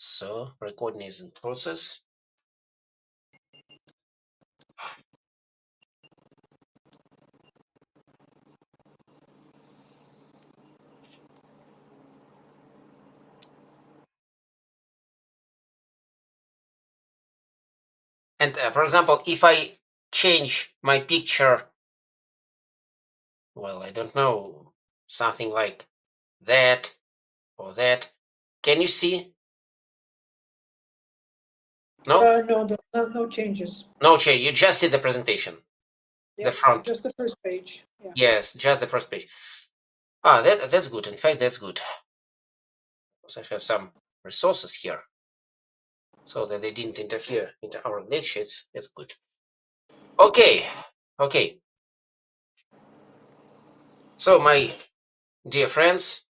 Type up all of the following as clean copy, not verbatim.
So recording is in process. And for example, if I change my picture, well, I don't know, something like that or that, can you see? No? No changes. No change. You just see the presentation. Yes, the front. Just the first page. Yeah. Yes, just the first page. Ah, that's good. In fact, that's good. Also, I have some resources here so that they didn't interfere into our lectures. That's good. Okay. So, my dear friends,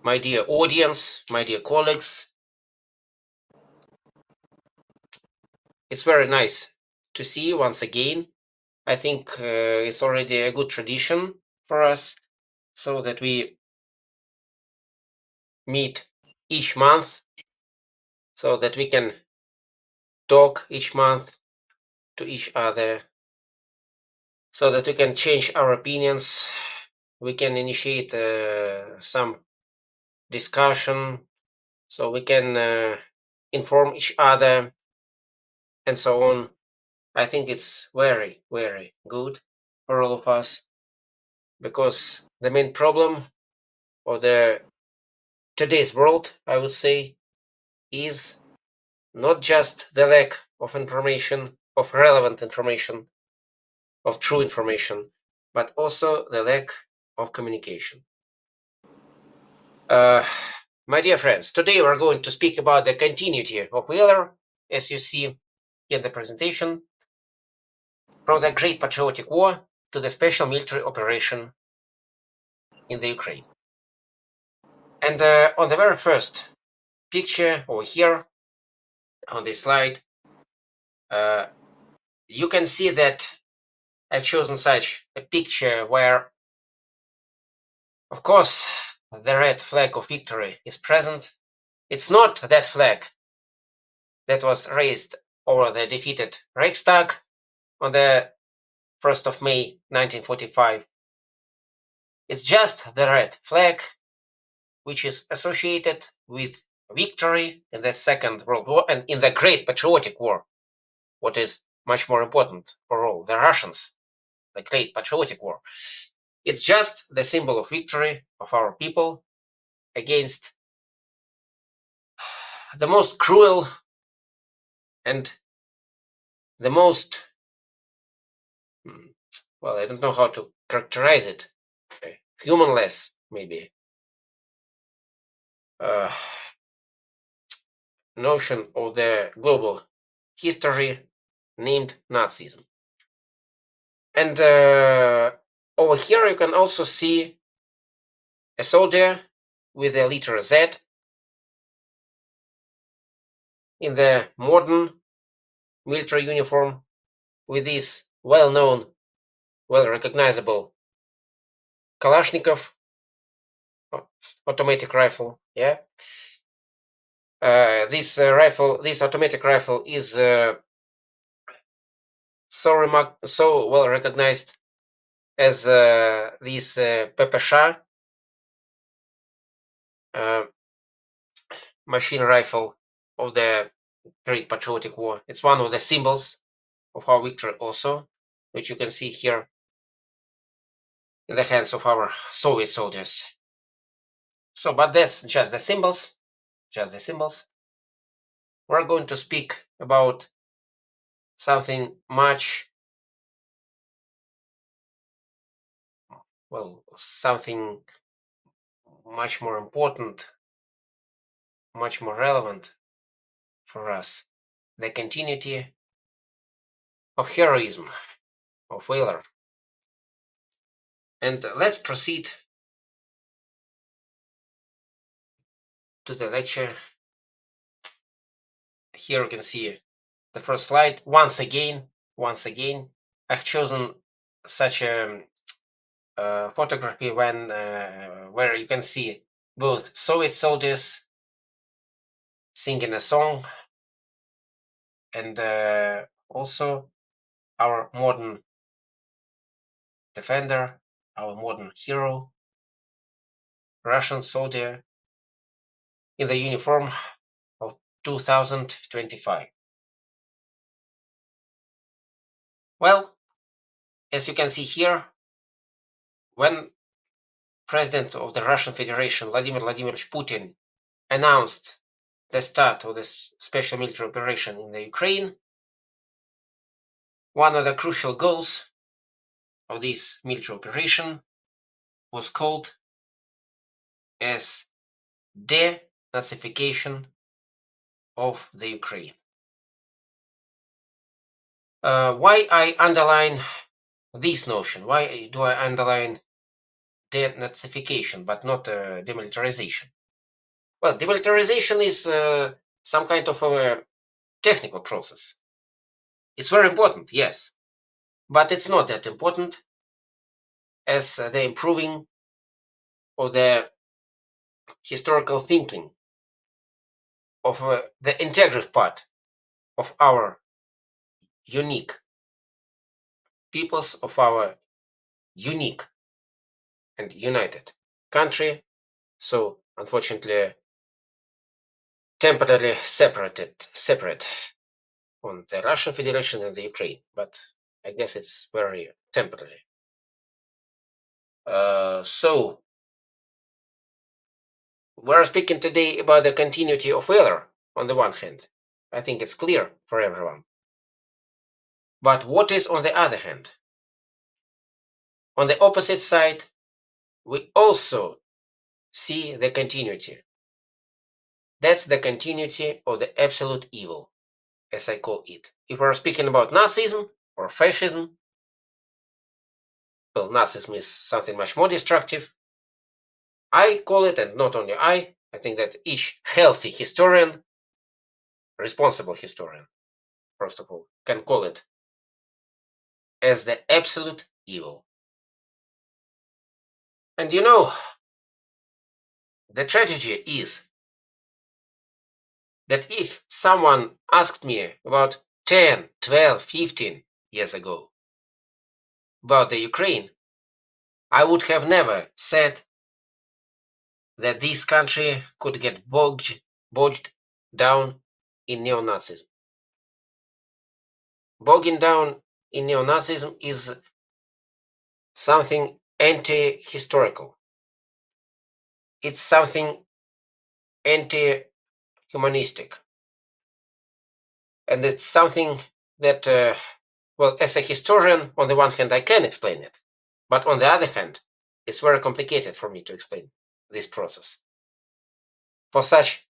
my dear audience, my dear colleagues, it's very nice to see you once again. I think it's already a good tradition for us, so that we meet each month, so that we can talk each month to each other, so that we can change our opinions, we can initiate some discussion, so we can inform each other, and so on. I think it's very, very good for all of us, because the main problem of the today's world, I would say, is not just the lack of information, of relevant information, of true information, but also the lack of communication. My dear friends, today we're going to speak about the continuity of Wheeler, as you see in the presentation, from the Great Patriotic War to the special military operation in the Ukraine. And on the very first picture over here on this slide, you can see that I've chosen such a picture where, of course, the red flag of victory is present. It's not that flag that was raised over the defeated Reichstag on the 1st of May 1945. It's just the red flag, which is associated with victory in the Second World War and in the Great Patriotic War, what is much more important for all the Russians, the Great Patriotic War. It's just the symbol of victory of our people against the most cruel and the most, well, I don't know how to characterize it, humanless, maybe, notion of the global history named Nazism. And over here you can also see a soldier with a letter Z in the modern military uniform with this well-known, well-recognizable Kalashnikov automatic rifle. Yeah, this automatic rifle is so well recognized as this PPSH machine rifle of the Great Patriotic War. It's one of the symbols of our victory also, which you can see here in the hands of our Soviet soldiers. So, but that's just the symbols, We're going to speak about something much more important, much more relevant for us, the continuity of heroism of Wheeler. And let's proceed to the lecture. Here you can see the first slide. Once again, I've chosen such a photography where you can see both Soviet soldiers singing a song, and also our modern defender, our modern hero, Russian soldier in the uniform of 2025. Well, as you can see here, when President of the Russian Federation, Vladimir Vladimirovich Putin, announced the start of this special military operation in the Ukraine, one of the crucial goals of this military operation was called as denazification of the Ukraine. Why I underline this notion? Why do I underline denazification but not demilitarization? Well, demilitarization is some kind of a technical process. It's very important, yes, but it's not that important as the improving of the historical thinking of the integrative part of our unique peoples, of our unique and united country. So unfortunately, temporarily separate from the Russian Federation and the Ukraine, but I guess it's very temporary. So we're speaking today about the continuity of weather on the one hand. I think it's clear for everyone. But what is on the other hand? On the opposite side, we also see the continuity. That's the continuity of the absolute evil, as I call it. If we're speaking about Nazism or fascism, well, Nazism is something much more destructive. I call it, and not only I think that each healthy historian, responsible historian, first of all, can call it as the absolute evil. And you know, the tragedy is that if someone asked me about 10, 12, 15 years ago about the Ukraine, I would have never said that this country could get bogged down in neo-Nazism. Bogging down in neo-Nazism is something anti-historical. It's something anti-humanistic. And it's something that, well, as a historian, on the one hand, I can explain it. But on the other hand, it's very complicated for me to explain this process. For such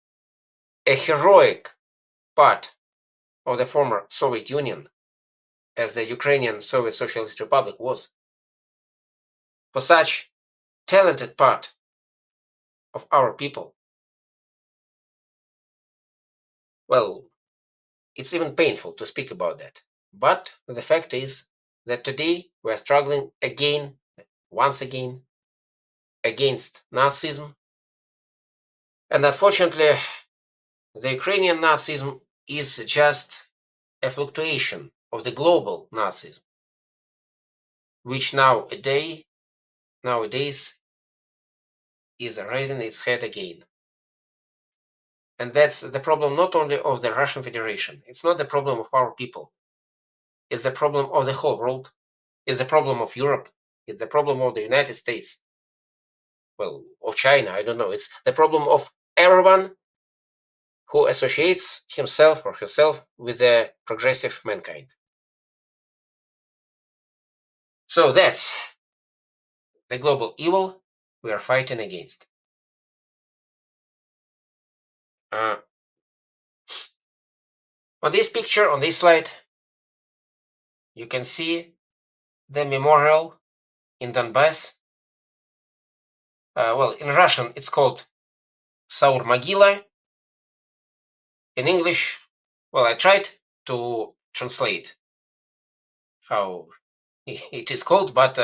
a heroic part of the former Soviet Union, as the Ukrainian Soviet Socialist Republic was, for such talented part of our people, well, it's even painful to speak about that. But the fact is that today we're struggling again, once again, against Nazism. And unfortunately, the Ukrainian Nazism is just a fluctuation of the global Nazism, which nowadays is raising its head again. And that's the problem not only of the Russian Federation. It's not the problem of our people. It's the problem of the whole world. It's the problem of Europe. It's the problem of the United States. Well, of China, I don't know. It's the problem of everyone who associates himself or herself with the progressive mankind. So that's the global evil we are fighting against. On this picture, on this slide, you can see the memorial in Donbass. Well, in Russian, it's called Saur Могила. In English, well, I tried to translate how it is called, but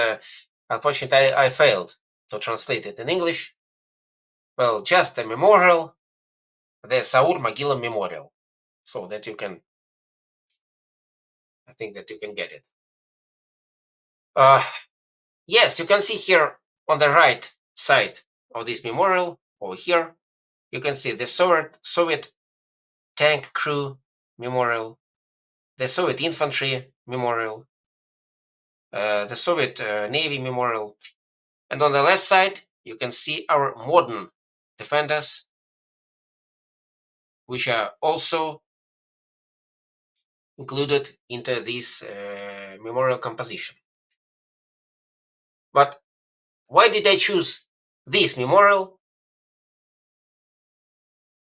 unfortunately, I failed to translate it in English. Well, just a memorial the Saur Magilla Memorial, so that you can, I think that you can get it. Yes, you can see here on the right side of this memorial over here, you can see the Soviet tank crew memorial, the Soviet infantry memorial, the Soviet Navy memorial, and on the left side you can see our modern defenders, which are also included into this memorial composition. But why did I choose this memorial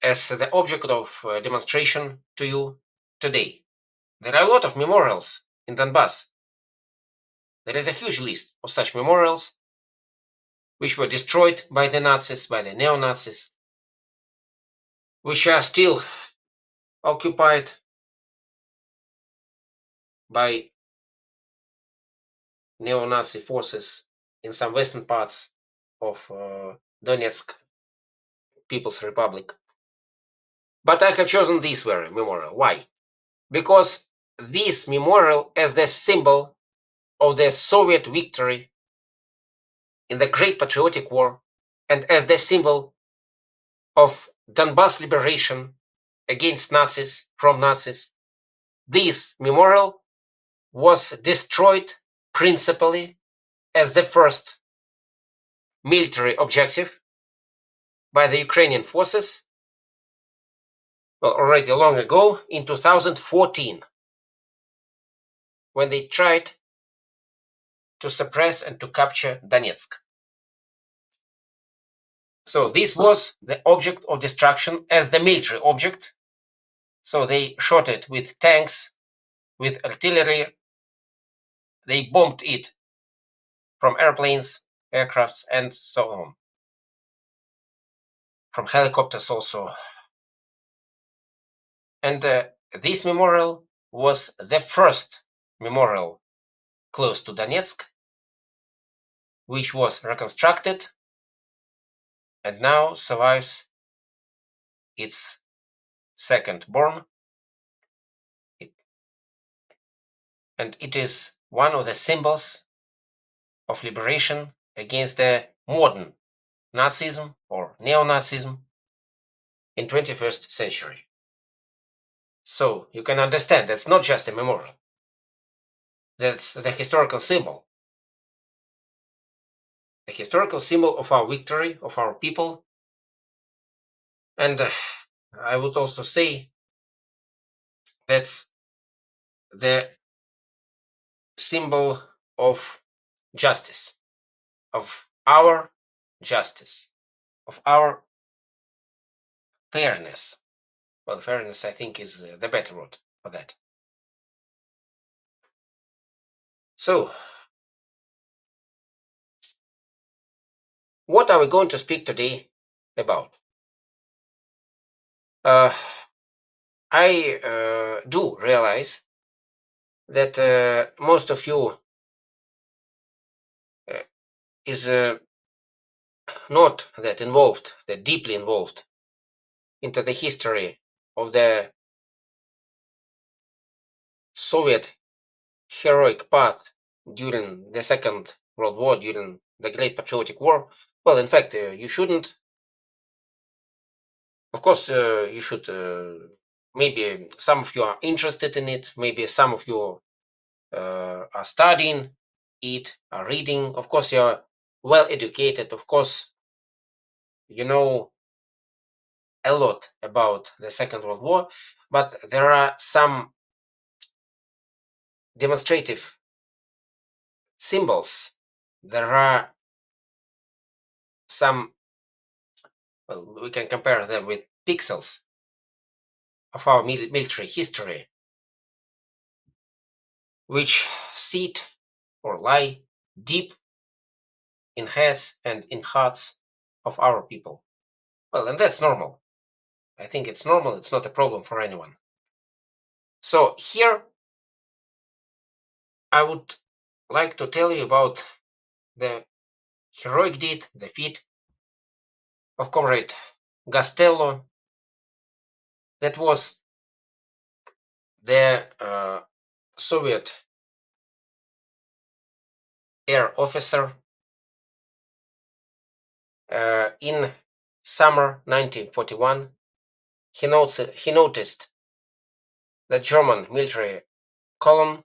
as the object of demonstration to you today? There are a lot of memorials in Donbass. There is a huge list of such memorials which were destroyed by the Nazis, by the neo-Nazis, which are still occupied by neo-Nazi forces in some western parts of Donetsk People's Republic. But I have chosen this very memorial. Why? Because this memorial is the symbol of the Soviet victory in the Great Patriotic War and as the symbol of Donbass liberation against Nazis, from Nazis. This memorial was destroyed principally as the first military objective by the Ukrainian forces, well, already long ago in 2014, when they tried to suppress and to capture Donetsk. So this was the object of destruction as the military object. So they shot it with tanks, with artillery. They bombed it from airplanes, aircrafts, and so on. From helicopters also. And this memorial was the first memorial close to Donetsk, which was reconstructed and now survives its second born. And it is one of the symbols of liberation against the modern Nazism or neo-Nazism in 21st century. So you can understand that's not just a memorial. That's the historical symbol. The historical symbol of our victory, of our people. And I would also say that's the symbol of justice, of our justice, of our fairness. Well, fairness, I think, is the better word for that. So, what are we going to speak today about? I do realize that most of you is not that involved, that deeply involved into the history of the Soviet heroic path during the Second World War, during the Great Patriotic War. Well, in fact, you shouldn't. Of course, you should. Maybe some of you are interested in it. Maybe some of you are studying it, are reading. Of course, you're well educated. Of course, you know a lot about the Second World War, but there are some demonstrative symbols. There are some, well, we can compare them with pixels of our military history, which sit or lie deep in heads and in hearts of our people. Well, and that's normal. I think it's normal. It's not a problem for anyone. So here I would like to tell you about the heroic deed, the feat of Comrade Gastello that was the Soviet air officer in summer 1941. He noticed the German military column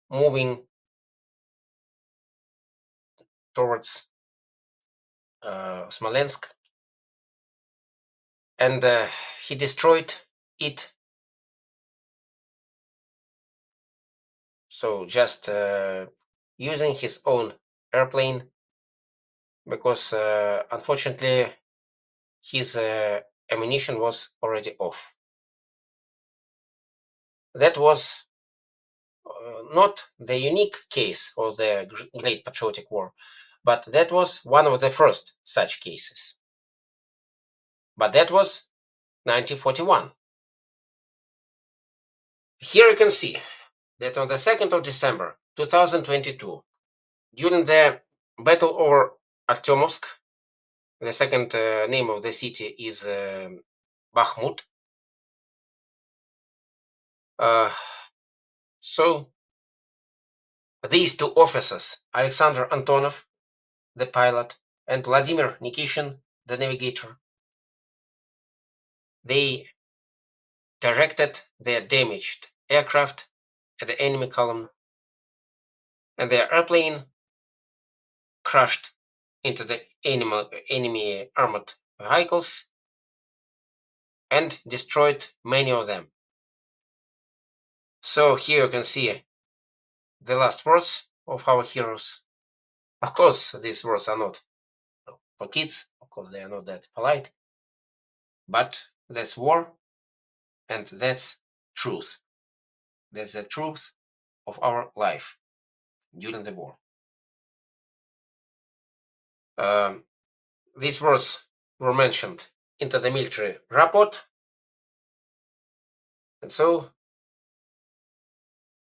moving towards Smolensk, and he destroyed it. So just using his own airplane, because unfortunately his ammunition was already off. That was not the unique case of the Great Patriotic War, but that was one of the first such cases. But that was 1941. Here you can see that on the 2nd of December 2022, during the battle over Artyomovsk, the second name of the city is Bakhmut. So these two officers, Alexander Antonov, the pilot, and Vladimir Nikishin, the navigator, they directed their damaged aircraft at the enemy column, and their airplane crashed into the enemy armored vehicles and destroyed many of them. So here you can see the last words of our heroes. Of course, these words are not for kids. Of course, they are not that polite. But that's war, and that's truth. That's the truth of our life during the war. These words were mentioned into the military report, and so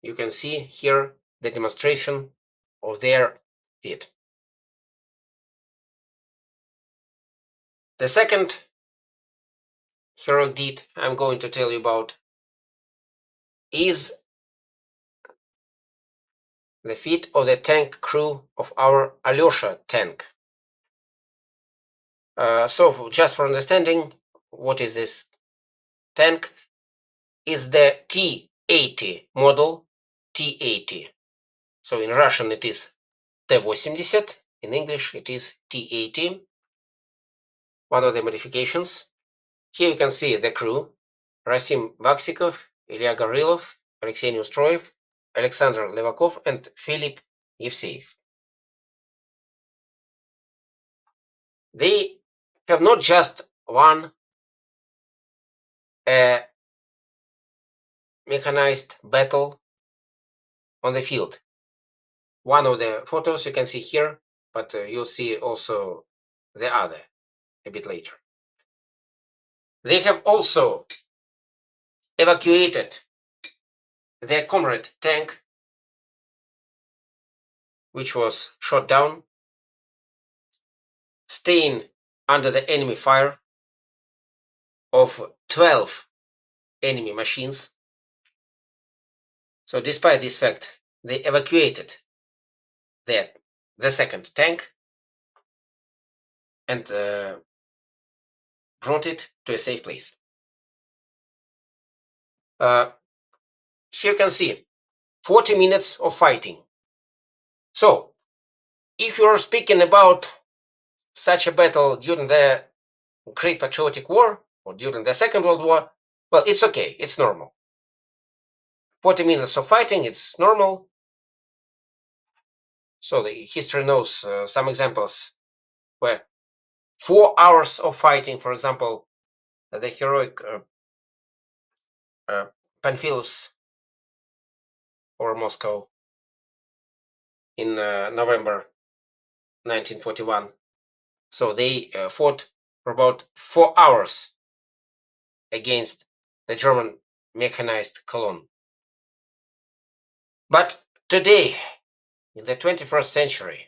you can see here the demonstration of their deed. The second heroic deed I'm going to tell you about is the feat of the tank crew of our Alyosha tank. So just for understanding, what is this tank? Is the T-80 model, T-80. So in Russian it is T-80, in English it is T-80, one of the modifications. Here you can see the crew: Rasim Vaksikov, Ilya Gorilov, Alexei Neustroyev, Alexander Levakov, and Philip Yevseyev. They have not just won a mechanized battle on the field. One of the photos you can see here, but you'll see also the other a bit later. They have also evacuated their comrade tank, which was shot down, staying under the enemy fire of 12 enemy machines. So despite this fact, they evacuated the second tank and brought it to a safe place. Here you can see 40 minutes of fighting. So if you're speaking about such a battle during the Great Patriotic War or during the Second World War, well, it's okay, it's normal. 40 minutes of fighting, it's normal. So the history knows some examples where 4 hours of fighting, for example, the heroic Panfilovs over Moscow in November 1941. So they fought for about 4 hours against the German mechanized column. But today, in the 21st century,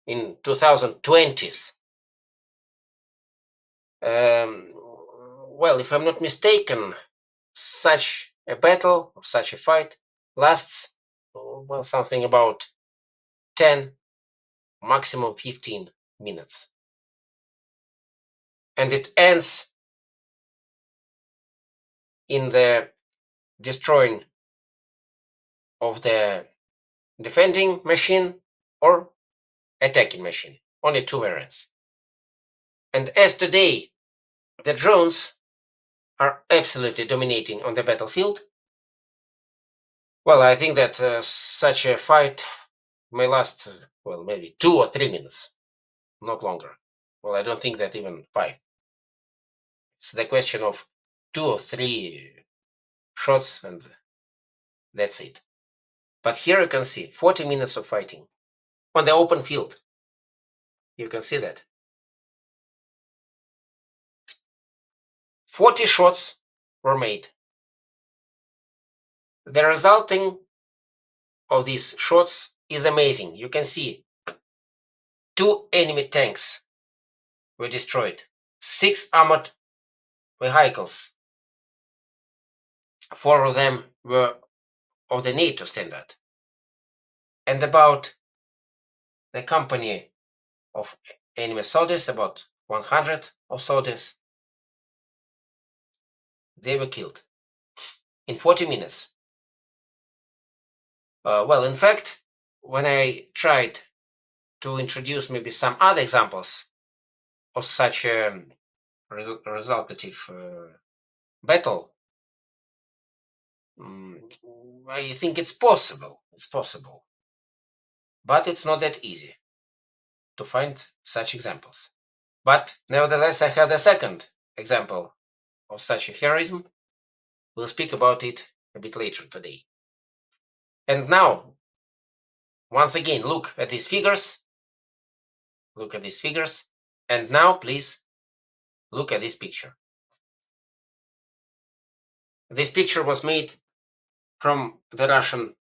in 2020s, well, if I'm not mistaken, such a battle, or such a fight, lasts, well, something about 10, maximum 15 minutes. And it ends in the destroying of the defending machine or attacking machine. Only two variants. And as today, the drones are absolutely dominating on the battlefield, well, I think that such a fight may last, well, maybe 2 or 3 minutes, not longer. Well, I don't think that even 5. It's the question of 2 or 3 shots, and that's it. But here you can see 40 minutes of fighting on the open field. You can see that 40 shots were made. The resulting of these shots is amazing. You can see 2 enemy tanks were destroyed, 6 armored vehicles. 4 of them were of the NATO standard. And about the company of enemy soldiers, about 100 of soldiers, they were killed in 40 minutes. Well, in fact, when I tried to introduce maybe some other examples of such a resultative battle, I think it's possible. It's possible. But it's not that easy to find such examples. But nevertheless, I have the second example of such a heroism. We'll speak about it a bit later today. And now, once again, look at these figures. Look at these figures. And now, please, look at this picture. This picture was made from the Russian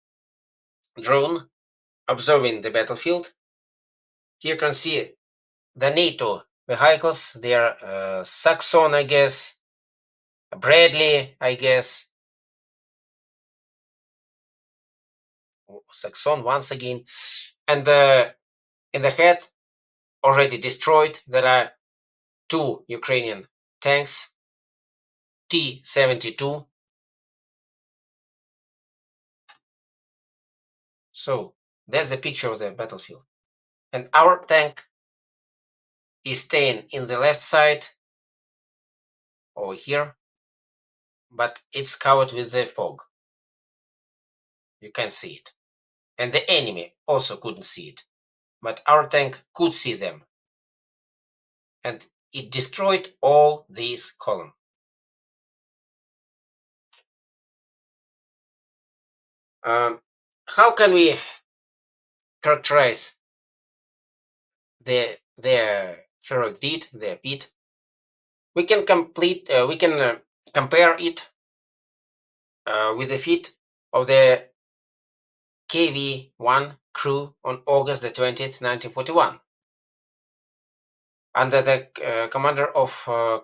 drone observing the battlefield. Here you can see the NATO vehicles. They are Saxon, I guess, Bradley, I guess. Saxon once again. And in the head, already destroyed, there are 2 Ukrainian tanks, T-72. So that's the picture of the battlefield. And our tank is staying in the left side over here, but it's covered with the fog. You can't see it. And the enemy also couldn't see it, but our tank could see them. And it destroyed all these columns. How can we characterize their heroic deed, their feat? We can compare it with the feat of the KV-1 crew on August the 20th, 1941, under the commander of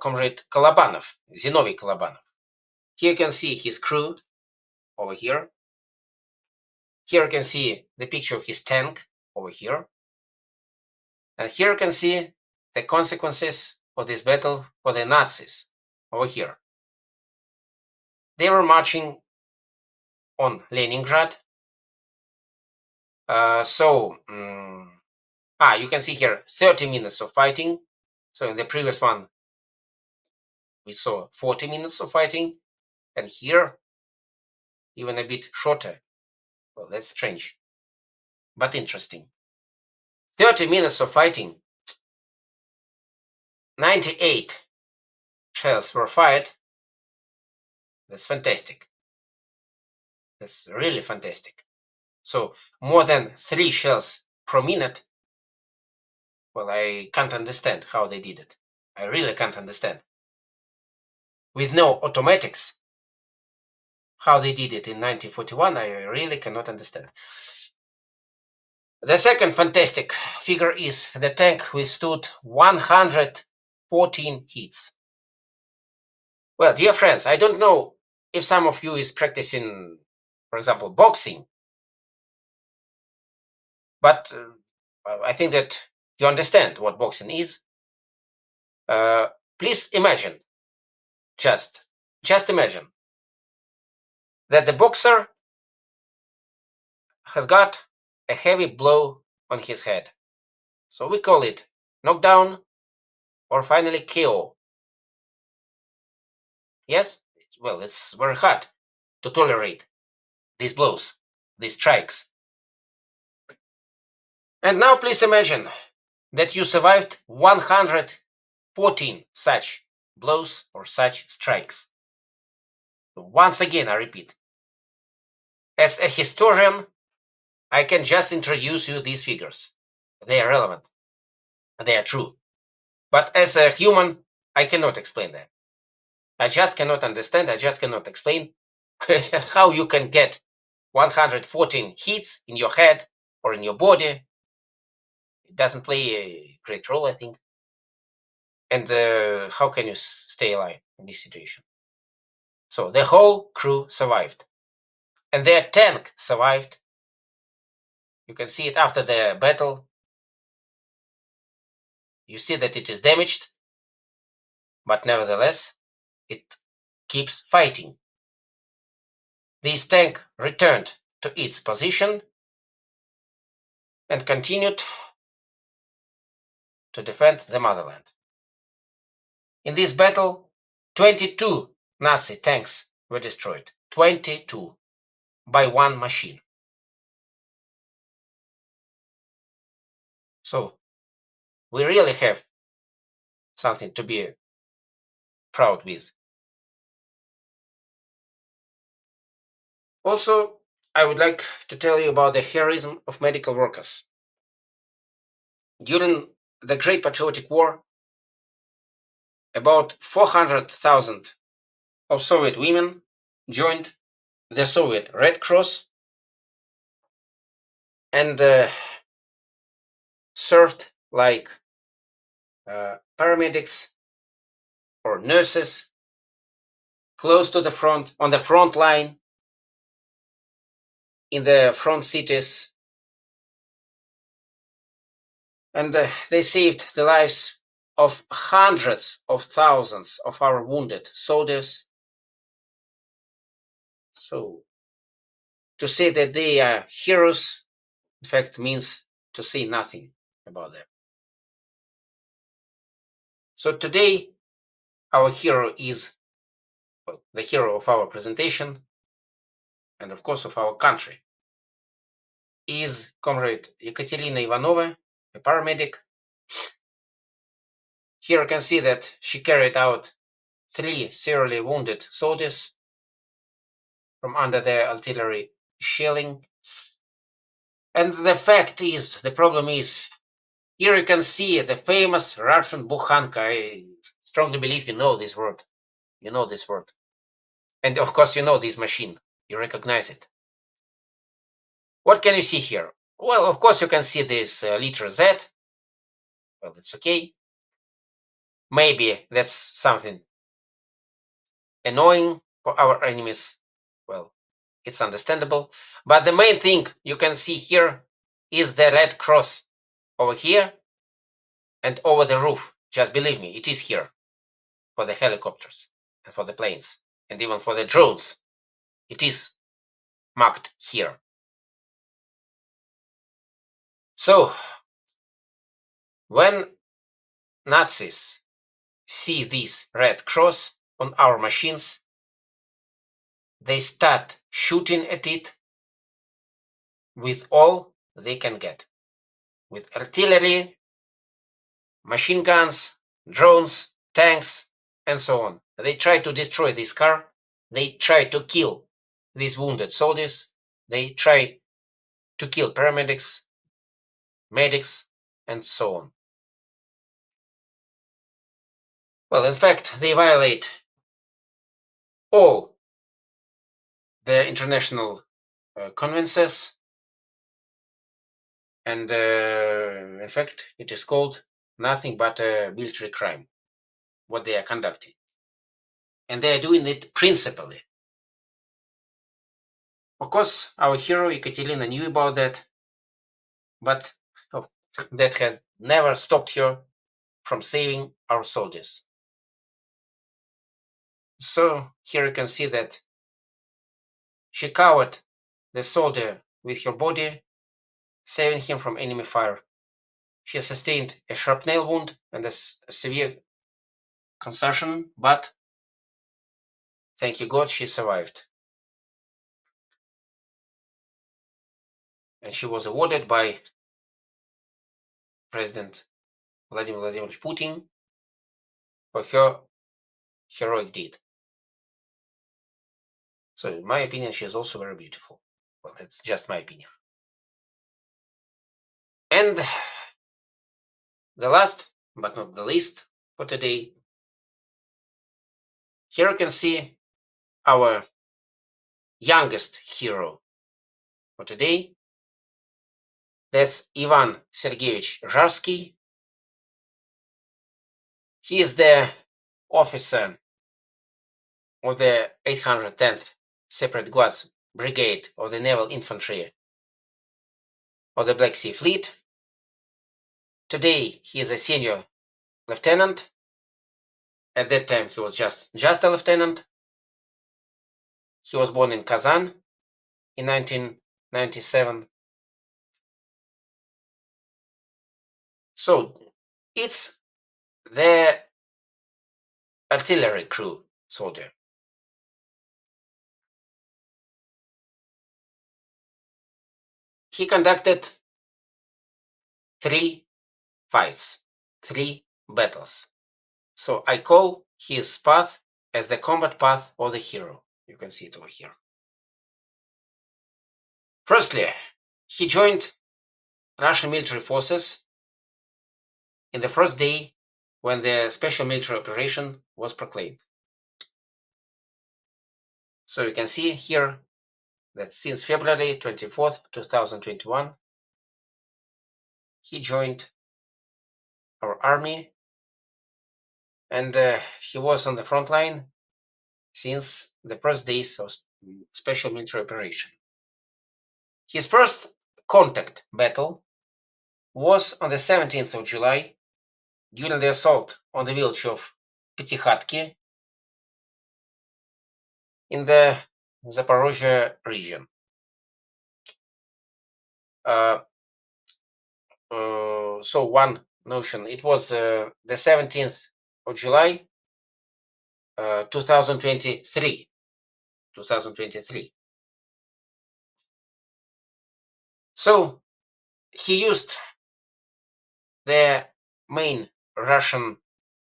Comrade Kolobanov, Zinovy Kolobanov. Here you can see his crew over here. Here you can see the picture of his tank over here. And here you can see the consequences of this battle for the Nazis over here. They were marching on Leningrad. You can see here 30 minutes of fighting. So in the previous one, we saw 40 minutes of fighting. And here, even a bit shorter. Well, that's strange, but interesting. 30 minutes of fighting. 98 shells were fired. That's fantastic. That's really fantastic. So more than 3 shells per minute. Well, I can't understand how they did it. I really can't understand. With no automatics, how they did it in 1941, I really cannot understand. The second fantastic figure is the tank withstood 114 hits. Well, dear friends, I don't know if some of you is practicing, for example, boxing, but I think that you understand what boxing is. Please imagine, just imagine that the boxer has got a heavy blow on his head. So we call it knockdown or finally KO. Yes? Well, it's very hard to tolerate these blows, these strikes. And now please imagine that you survived 114 such blows or such strikes. Once again, I repeat, as a historian, I can just introduce you these figures. They are relevant. They are true. But as a human, I cannot explain that. I just cannot understand. I just cannot explain how you can get 114 hits in your head or in your body. It doesn't play a great role, I think. And how can you stay alive in this situation? So the whole crew survived. And their tank survived. You can see it after the battle. You see that it is damaged, but nevertheless, it keeps fighting. This tank returned to its position and continued to defend the motherland. In this battle, 22 Nazi tanks were destroyed. 22 by one machine. So we really have something to be proud with. Also, I would like to tell you about the heroism of medical workers. During the Great Patriotic War, about 400,000 of Soviet women joined the Soviet Red Cross and served like paramedics or nurses close to the front, on the front line, in the front cities. And they saved the lives of hundreds of thousands of our wounded soldiers. So to say that they are heroes, in fact, means to say nothing about them. So today, our hero is, well, the hero of our presentation, and of course of our country, is Comrade Ekaterina Ivanova, a paramedic. Here you can see that she carried out 3 severely wounded soldiers from under the artillery shelling. And the fact is, the problem is, here you can see the famous Russian bukhanka. I strongly believe you know this word. You know this word. And of course, you know this machine. You recognize it. What can you see here? Well, of course, you can see this letter Z. Well, it's okay. Maybe that's something annoying for our enemies. Well, it's understandable. But the main thing you can see here is the red cross over here and over the roof. Just believe me, it is here for the helicopters and for the planes and even for the drones. It is marked here. So when Nazis see this red cross on our machines, they start shooting at it with all they can get, with artillery, machine guns, drones, tanks, and so on. They try to destroy this car. They try to kill these wounded soldiers. They try to kill paramedics, medics, and so on. Well, in fact, they violate all the international conventions, and in fact, it is called nothing but a military crime, what they are conducting. and they are doing it principally. Of course, our hero Ekaterina knew about that, but that had never stopped her from saving our soldiers. So here you can see that she covered the soldier with her body, saving him from enemy fire. She sustained a shrapnel wound and a severe concussion, but thank you God, she survived. And she was awarded by President Vladimir Vladimirovich Putin for her heroic deed. So in my opinion, she is also very beautiful. Well, that's just my opinion. And the last, but not the least for today, here you can see our youngest hero for today. That's Ivan Sergeyevich Zharsky. He is the officer of the 810th Separate Guards Brigade of the Naval Infantry of the Black Sea Fleet. Today, he is a senior lieutenant. At that time, he was just a lieutenant. He was born in Kazan in 1997. So it's the artillery crew soldier. He conducted 3 fights, 3 battles. So I call his path as the combat path of the hero. You can see it over here. Firstly, he joined Russian military forces in the first day when the special military operation was proclaimed. So you can see here that since February 24th, 2021, he joined our army, and he was on the front line since the first days of special military operation. His first contact battle was on the 17th of July during the assault on the village of Petykhatki in the Zaporozhye region. So one notion, it was the 17th of July, 2023. So he used the main Russian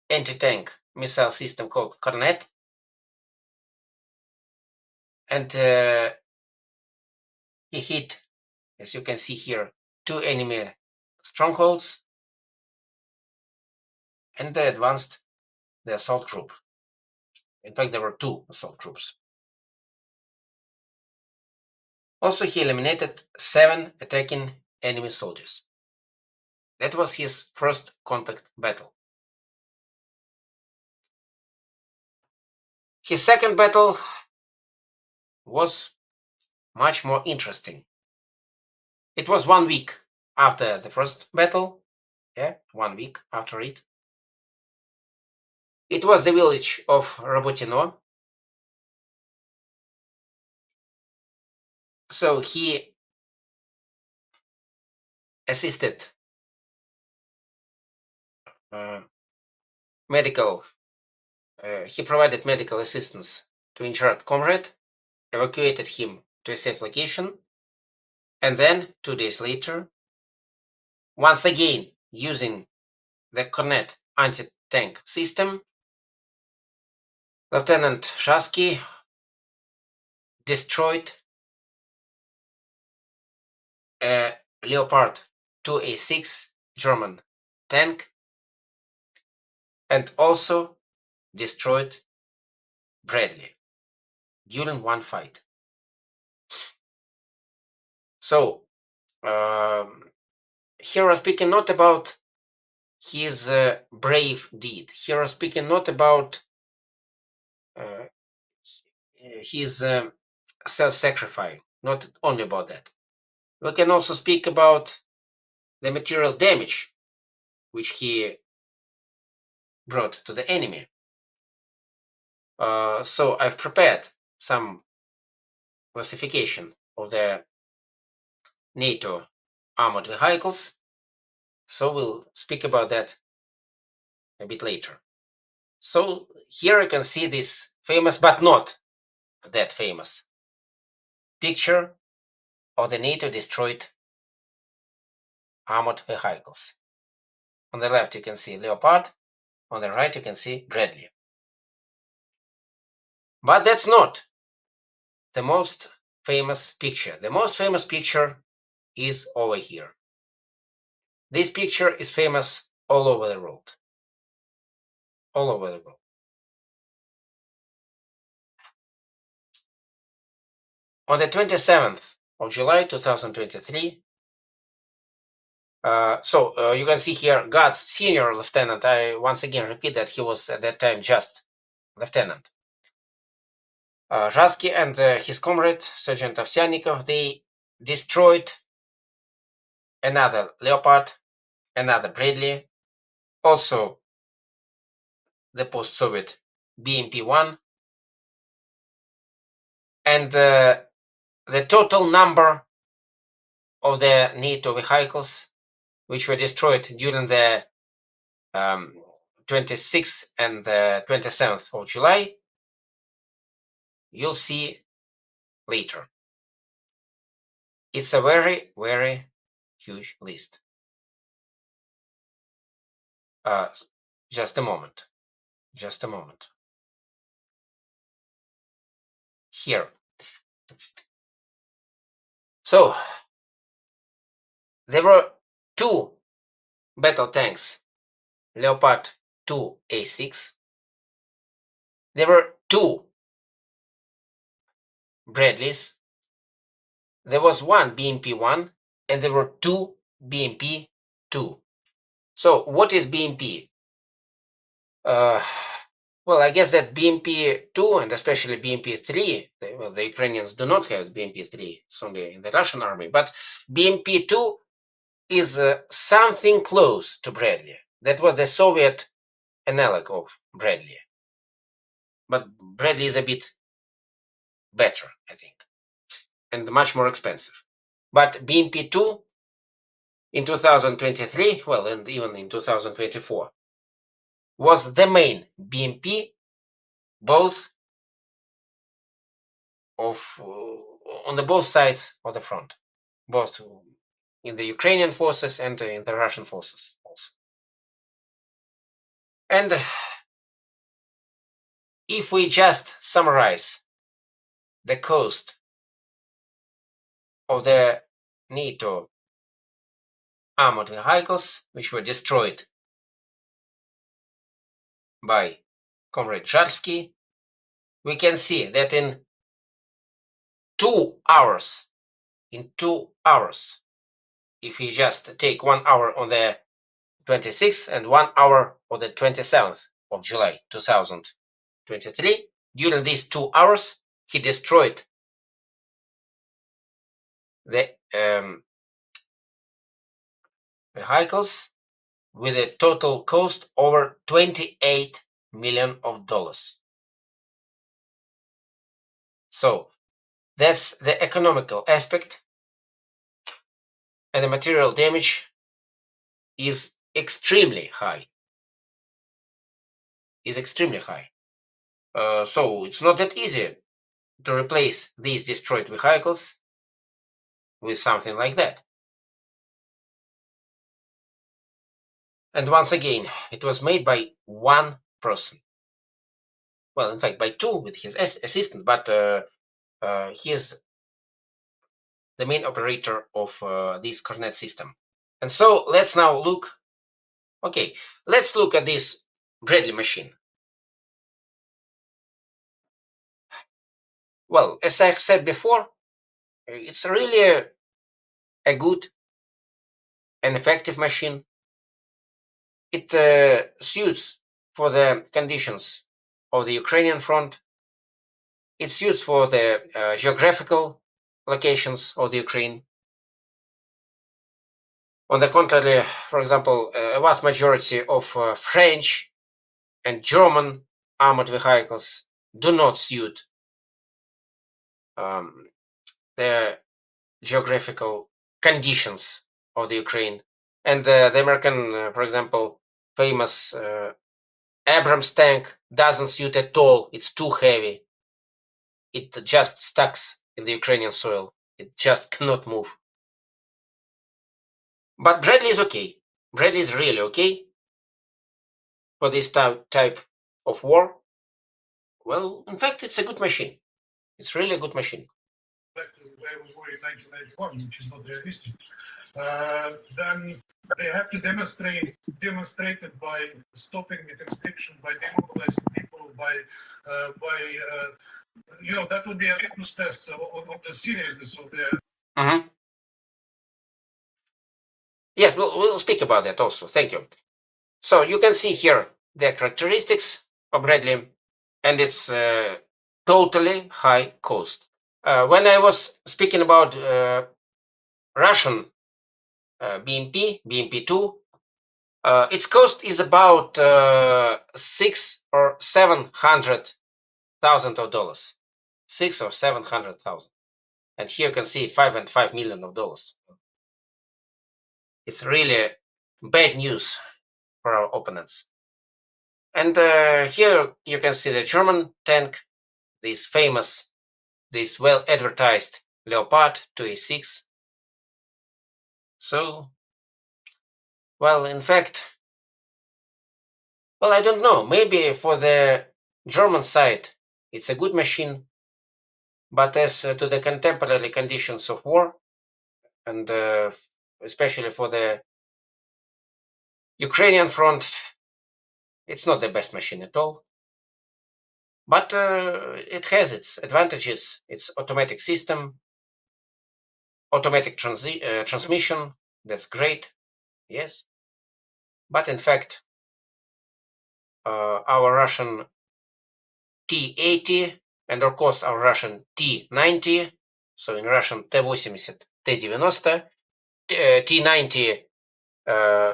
anti-tank missile system called Kornet, and he hit, as you can see here, 2 enemy strongholds and advanced the assault group. In fact, there were 2 assault groups. Also, he eliminated 7 attacking enemy soldiers. That was his first contact battle. His second battle was much more interesting. It was 1 week after the first battle. 1 week after it. It was the village of Robotino. So he assisted he provided medical assistance to injured comrade, evacuated him to a safe location, and then 2 days later, once again using the Kornet anti-tank system, Lieutenant Zharsky destroyed a Leopard 2A6 German tank and also destroyed Bradley during one fight. So here we're speaking not about his brave deed. Here we're speaking not about his self-sacrifice. Not only about that. We can also speak about the material damage which he brought to the enemy. So I've prepared some classification of the NATO armored vehicles. So we'll speak about that a bit later. So here you can see this famous, but not that famous, picture of the NATO destroyed armored vehicles. On the left you can see Leopard, on the right you can see Bradley. But that's not the most famous picture. The most famous picture is over here. This picture is famous all over the world. All over the world. On the 27th of July 2023, you can see here God's senior lieutenant. I once again repeat that he was at that time just lieutenant. Rasky and his comrade, Sergeant Ovsyannikov, they destroyed another Leopard, another Bradley, also the post-Soviet BMP-1, and the total number of the NATO vehicles which were destroyed during the 26th and the 27th of July, you'll see later. It's a very, very huge list. Just a moment. Just a moment. Here. So, there were two battle tanks, Leopard 2A6. There were two Bradleys. There was one BMP-1 and there were two BMP-2. So what is BMP? Well, I guess that BMP-2 and especially BMP-3, the Ukrainians do not have BMP-3, it's only in the Russian army, but BMP-2 is something close to Bradley. That was the Soviet analog of Bradley. But Bradley is a bit better, I think, and much more expensive. But BMP-2 in 2023, well, and even in 2024, was the main BMP, both on the both sides of the front, both in the Ukrainian forces and in the Russian forces also. And if we just summarize the cost of the NATO armored vehicles, which were destroyed by Comrade Zharsky, we can see that in 2 hours, if we just take 1 hour on the 26th and 1 hour on the 27th of July 2023, during these 2 hours, he destroyed the vehicles with a total cost over $28 million. So that's the economical aspect, and the material damage is extremely high. So it's not that easy to replace these destroyed vehicles with something like that. And once again, it was made by one person. Well, in fact, by two with his assistant, but he is the main operator of this Cornet system. And so let's now look. Okay, let's look at this Bradley machine. Well, as I've said before, it's really a good and effective machine. It suits for the conditions of the Ukrainian front, It's used for the geographical locations of the Ukraine. On the contrary, for example, a vast majority of French and German armored vehicles do not suit the geographical conditions of the Ukraine. And the American, for example, famous Abrams tank doesn't suit at all. It's too heavy. It just stuck in the Ukrainian soil. It just cannot move. But Bradley is okay. Bradley is really okay for this type of war. Well, in fact, it's a good machine. It's really a good machine. Back to where we were in 1991, which is not realistic. Then they have to demonstrate it by stopping the conscription, by demobilizing people, by that will be a litmus test of the seriousness of the. Mm-hmm. Yes, we'll speak about that also. Thank you. So you can see here the characteristics of Bradley, and it's totally high cost. When I was speaking about Russian BMP2, its cost is about $600,000 or $700,000 of dollars, $600,000 or $700,000, and here you can see $5.5 million of dollars. It's really bad news for our opponents. And here you can see the German tank, this famous, this well-advertised Leopard 2A6. So, well, in fact, well, I don't know. Maybe for the German side, it's a good machine. But as to the contemporary conditions of war, and especially for the Ukrainian front, it's not the best machine at all. But it has its advantages. Its automatic system, automatic transmission, that's great, yes. But in fact, our Russian T-80 and of course our Russian T-90, so in Russian T-80, T-90, T-90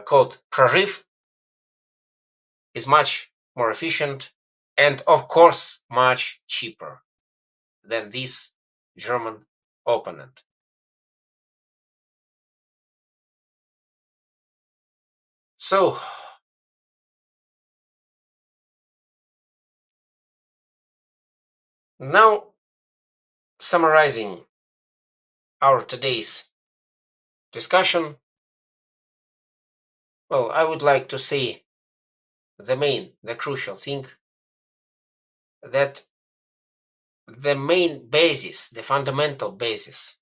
called Prorыв, is much more efficient and of course much cheaper than this German opponent. So now, summarizing our today's discussion, well, I would like to say the crucial thing, that the main basis, the fundamental basis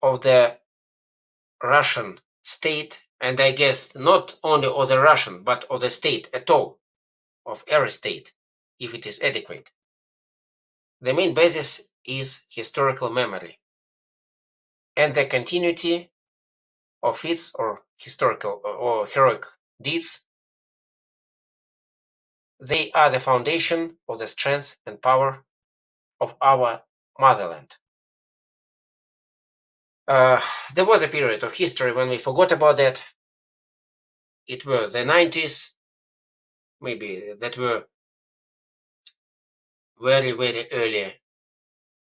of the Russian state, and I guess not only of the Russian, but of the state at all, of every state, if it is adequate, the main basis is historical memory and the continuity of its or historical or heroic deeds. They are the foundation of the strength and power of our motherland. There was a period of history when we forgot about that. It were the 90s, maybe that were very, very early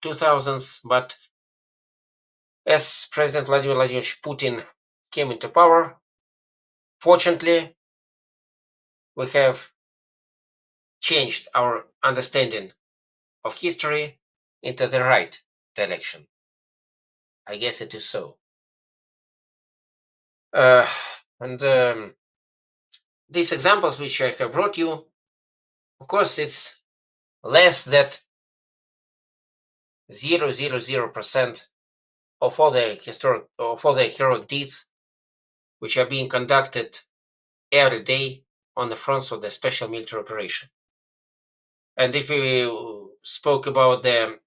2000s, but as President Vladimir Vladimirovich Putin came into power, fortunately, we have changed our understanding of history into the right direction. I guess it is so. And these examples which I have brought you, of course, it's less than 0.000% of all the heroic deeds which are being conducted every day on the fronts of the special military operation. And if we spoke about the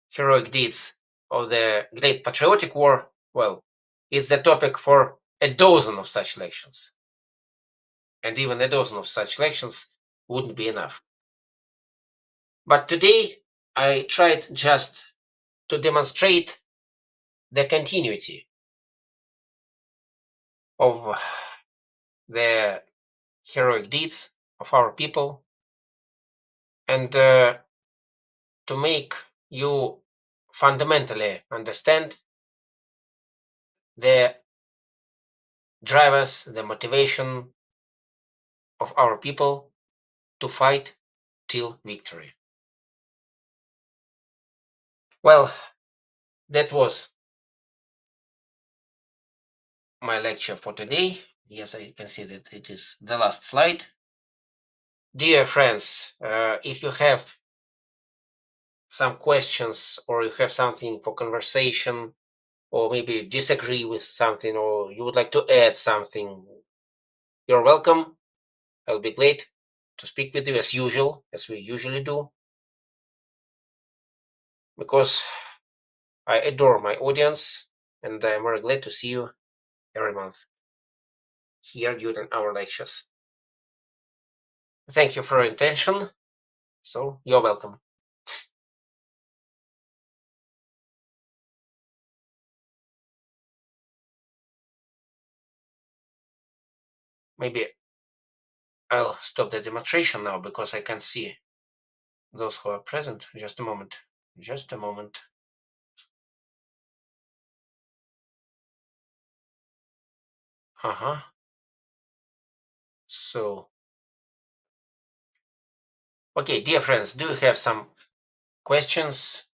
heroic deeds of the Great Patriotic War, well, it's the topic for a dozen of such lections. And even a dozen of such lections wouldn't be enough. But today I tried just to demonstrate the continuity of the heroic deeds of our people, and to make you fundamentally understand the drivers, the motivation of our people to fight till victory. Well, that was my lecture for today. Yes, I can see that it is the last slide. Dear friends, if you have some questions or you have something for conversation, or maybe disagree with something, or you would like to add something, you're welcome. I'll be glad to speak with you as usual, as we usually do, because I adore my audience and I'm very glad to see you every month here during our lectures. Thank you for your attention. So you're welcome. Maybe I'll stop the demonstration now because I can't see those who are present. Just a moment. Just a moment. So, okay, dear friends, do you have some questions,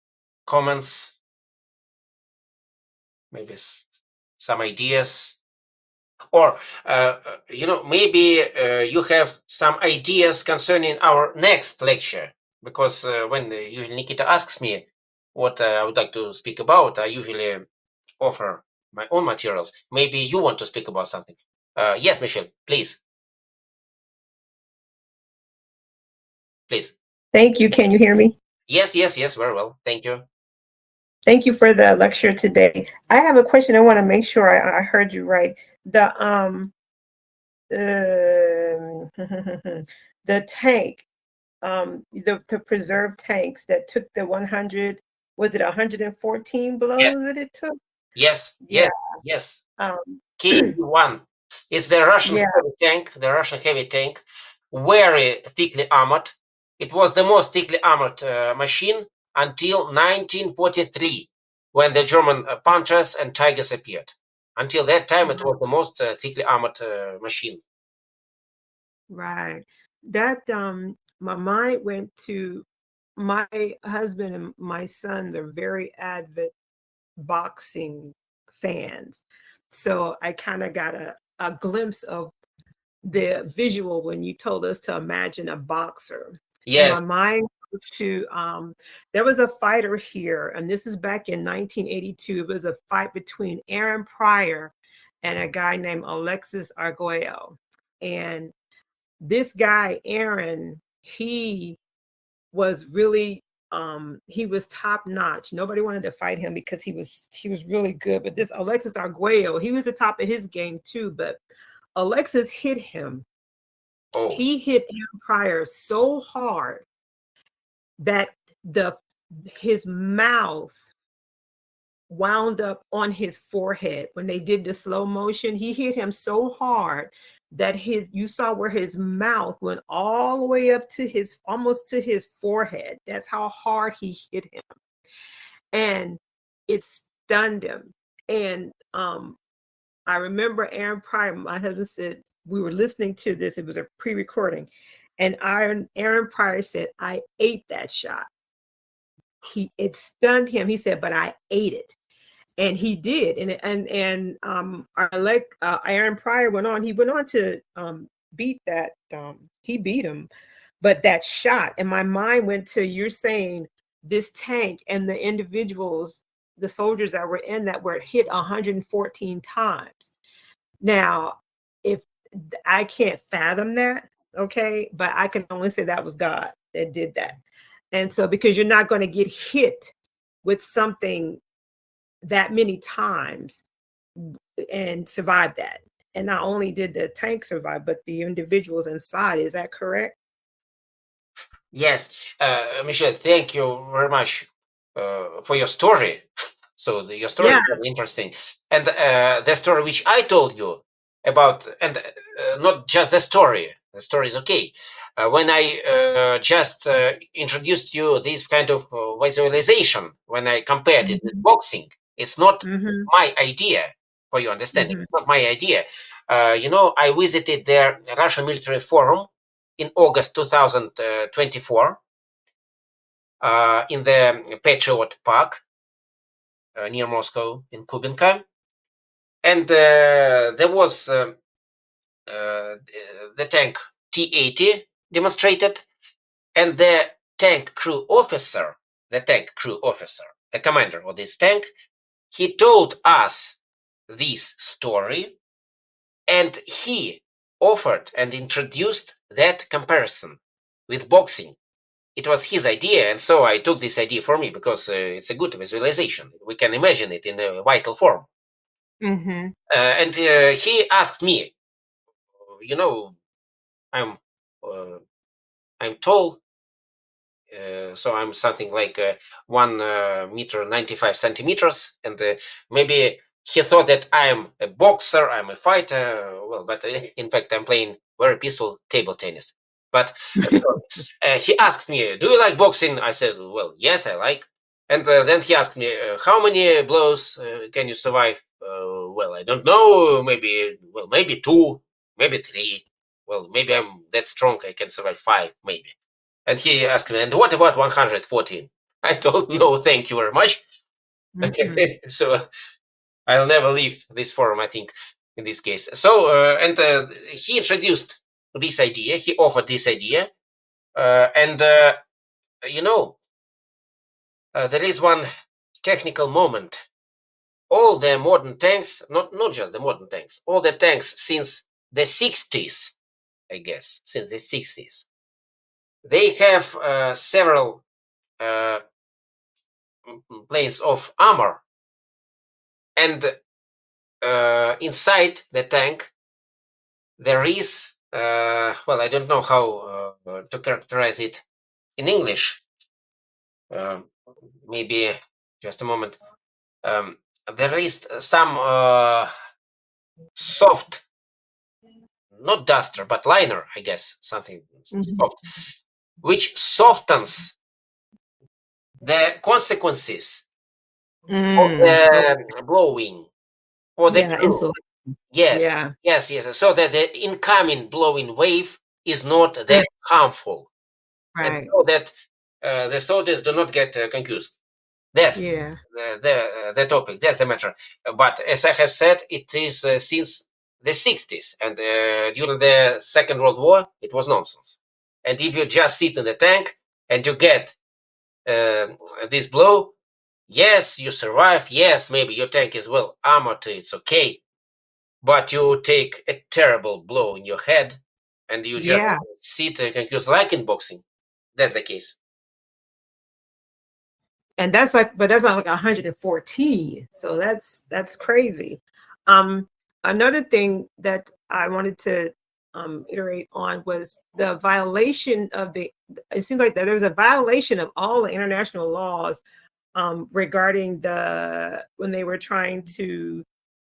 comments, maybe some ideas? Or, maybe you have some ideas concerning our next lecture, because when usually Nikita asks me what I would like to speak about, I usually offer my own materials. Maybe you want to speak about something. Yes, Michelle, please. Please. Thank you. Can you hear me? Yes, very well. Thank you. Thank you for the lecture today. I have a question. I want to make sure I heard you right. The the tank, the preserved tanks that took the 100, was it 114 blows that it took? Yes. Um, KV-1 is the Russian Yeah. heavy tank, very thickly armored. It was the most thickly armored machine until 1943, when the German Panthers and Tigers appeared. Until that time, it was the most thickly armored machine. Right. That my mind went to my husband and my sons are very avid boxing fans. So I kind of got a glimpse of the visual when you told us to imagine a boxer. Yes. And my mind goes to there was a fighter here, and this is back in 1982. It was a fight between Aaron Pryor and a guy named Alexis Arguello. And this guy, Aaron, he was really he was top notch. Nobody wanted to fight him because he was really good. But this Alexis Arguello, he was the top of his game too. But Alexis hit him. Oh. He hit Aaron Pryor so hard that his mouth wound up on his forehead. When they did the slow motion, he hit him so hard that you saw where his mouth went all the way up to almost to his forehead. That's how hard he hit him. And it stunned him. And I remember Aaron Pryor, my husband said, we were listening to this, it was a pre-recording, and Aaron Pryor said, I ate that shot. It stunned him. He said, but I ate it. And he did. And Aaron Pryor went on to beat that. He beat him. But that shot, and my mind went to, you're saying this tank and the individuals, the soldiers that were in that were hit 114 times. Now, if I can't fathom that, okay, but I can only say that was God that did that. And so, because you're not going to get hit with something that many times and survive that. And not only did the tank survive, but the individuals inside. Is that correct? Yes, Michelle, thank you very much for your story. So your story Yeah. is very interesting, and the story which I told you about, and not just the story. The story is okay. When I just introduced you this kind of visualization, when I compared it with boxing, it's not Mm-hmm. my idea. For your understanding, Mm-hmm. it's not my idea. I visited the Russian Military Forum in August 2024 in the Patriot Park near Moscow in Kubinka. And there was the tank T-80 demonstrated, and the tank crew officer, the commander of this tank, he told us this story, and he offered and introduced that comparison with boxing. It was his idea, and so I took this idea for me because it's a good visualization. We can imagine it in a vital form. Mm-hmm. And he asked me, you know, I'm uh, I'm tall, so I'm something like 1 meter 95 centimeters, and maybe he thought that I'm a boxer, I'm a fighter. Well, but in fact, I'm playing very peaceful table tennis. But he asked me, "Do you like boxing?" I said, "Well, yes, I like." And then he asked me, "How many blows can you survive?" Well, I don't know. Maybe two, maybe three. Well, maybe I'm that strong. I can survive five, maybe. And he asked me, "And what about 114?" I told, "No, thank you very much." Mm-hmm. So I'll never leave this forum, I think, in this case. So, and he introduced this idea. He offered this idea. And, you know, there is one technical moment. All the modern tanks, not just the modern tanks, all the tanks since the 60s, I guess, since the 60s, they have several planes of armor. And inside the tank, there is, well, I don't know how to characterize it in English. Um, Maybe just a moment. Um, there is some soft, not duster, but liner, I guess, something Mm-hmm. soft, which softens the consequences of Oh, the blowing for the yeah. crew. Insulin. Yes, Yeah. yes. So that the incoming blowing wave is not Mm, that harmful, and right. so that the soldiers do not get confused. That's Yeah. the topic. That's the matter. But as I have said, it is since the 60s, and during the Second World War, it was nonsense. And if you just sit in the tank and you get uh, this blow, yes, you survive. Yes, maybe your tank is well armored. It's okay, but you take a terrible blow in your head, and you just Yeah. sit confused, like in boxing. That's the case. And that's like, but that's not like 114. So that's crazy. Um, Another thing that I wanted to iterate on was the violation of the. It seems like that there was a violation of all the international laws regarding the when they were trying to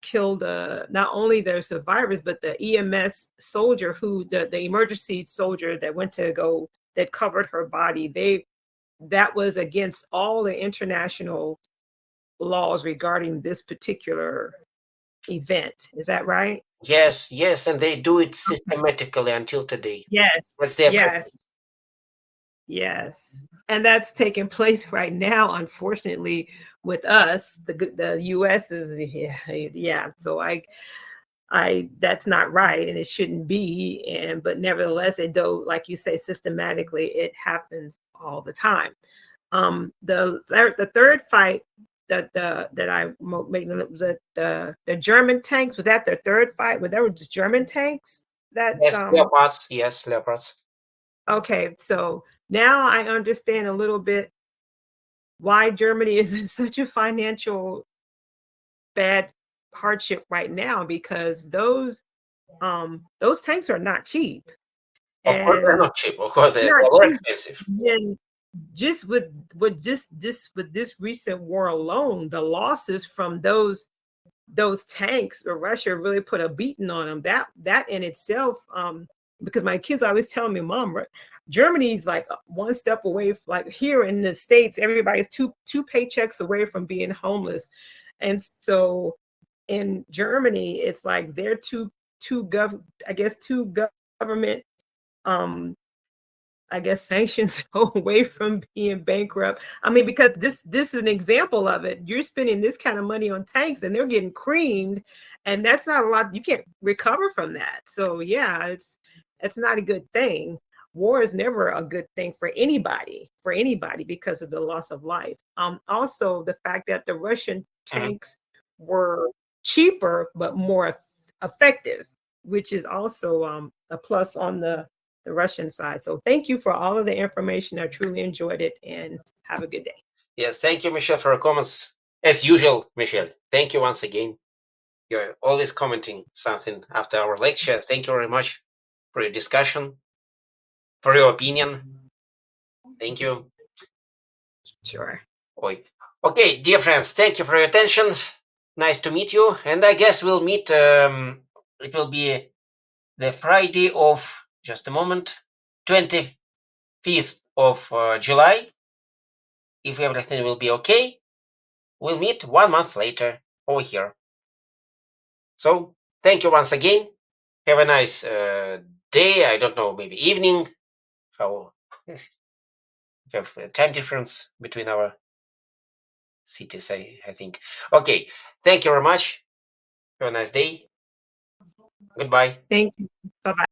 kill the not only their survivors but the EMS soldier the emergency soldier that went to go that covered her body. That was against all the international laws regarding this particular event. Is that right? Yes, and they do it systematically until today. Yes. That's their practice. Yes. Yes. And that's taking place right now, unfortunately, with us. The US is yeah. So I that's not right and it shouldn't be. But nevertheless, it do, like you say, systematically, it happens all the time. The third fight that I made was the German tanks. Was that the third fight? Were there just German tanks that Yes, leopards. Yes, leopards. okay, so now I understand a little bit why Germany is in such a financial bad hardship right now because those tanks are not cheap. Of course, they're And not cheap. Of course, they're not more cheap. expensive. Then just with this recent war alone, the losses from those tanks, Russia really put a beating on them. That in itself, because my kids always tell me, Mom, Germany's like one step away. Like here in the States, everybody's two paychecks away from being homeless, and so in Germany, it's like they're two government sanctions away from being bankrupt. I mean, because this is an example of it. You're spending this kind of money on tanks and they're getting creamed, and that's not a lot. You can't recover from that. So yeah, it's not a good thing. War is never a good thing for anybody because of the loss of life. Also the fact that the Russian tanks were cheaper but more effective, which is also a plus on the Russian side. So thank you for all of the information. I truly enjoyed it, and have a good day. Yes, thank you, Michelle, for your comments. As usual, Michelle, thank you once again. You're always commenting something after our lecture. Thank you very much for your discussion, for your opinion. Thank you. Sure. Okay, dear friends, thank you for your attention. Nice to meet you. And I guess we'll meet, it will be the Friday of, just a moment, 25th of July. If everything will be okay, we'll meet 1 month later over here. So thank you once again. Have a nice day. I don't know, maybe evening. How we have a time difference between our cities, I think. Okay, thank you very much. Have a nice day. Goodbye. Thank you. Bye-bye.